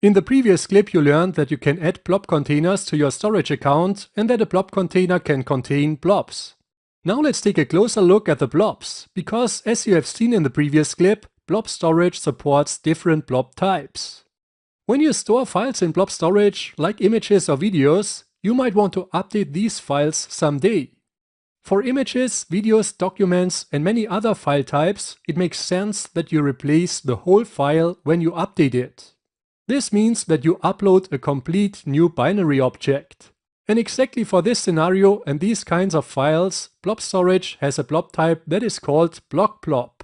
In the previous clip you learned that you can add blob containers to your storage account and that a blob container can contain blobs. Now let's take a closer look at the blobs, because as you have seen in the previous clip, Blob Storage supports different blob types. When you store files in Blob Storage, like images or videos, you might want to update these files someday. For images, videos, documents and many other file types, it makes sense that you replace the whole file when you update it. This means that you upload a complete new binary object. And exactly for this scenario and these kinds of files, Blob Storage has a blob type that is called block blob.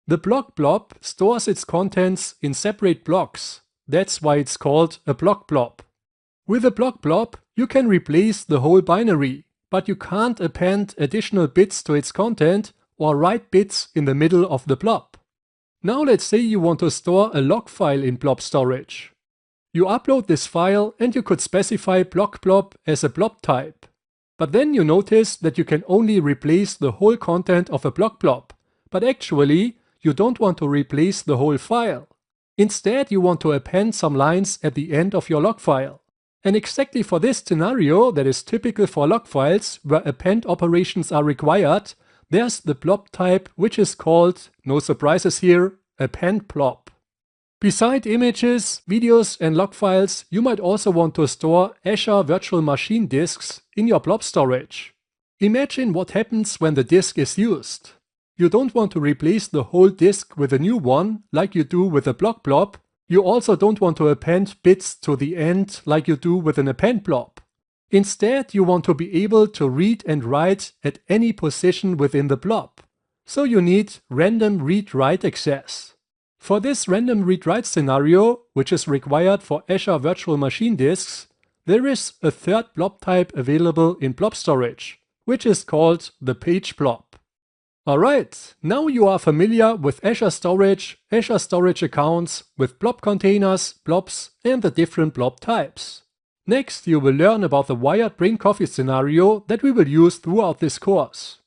The block blob stores its contents in separate blocks. That's why it's called a block blob. With a block blob, you can replace the whole binary, but you can't append additional bits to its content or write bits in the middle of the blob. Now let's say you want to store a log file in Blob Storage. You upload this file and you could specify block blob as a blob type. But then you notice that you can only replace the whole content of a block blob. But actually, you don't want to replace the whole file. Instead, you want to append some lines at the end of your log file. And exactly for this scenario that is typical for log files where append operations are required, there's the blob type which is called, no surprises here, append blob. Beside images, videos and log files, you might also want to store Azure Virtual Machine disks in your Blob Storage. Imagine what happens when the disk is used. You don't want to replace the whole disk with a new one like you do with a block blob. You also don't want to append bits to the end like you do with an append blob. Instead, you want to be able to read and write at any position within the blob. So you need random read-write access. For this random read-write scenario, which is required for Azure Virtual Machine disks, there is a third blob type available in Blob Storage, which is called the page blob. Alright, now you are familiar with Azure Storage, Azure Storage accounts, with blob containers, blobs and the different blob types. Next you will learn about the wired brain coffee scenario that we will use throughout this course.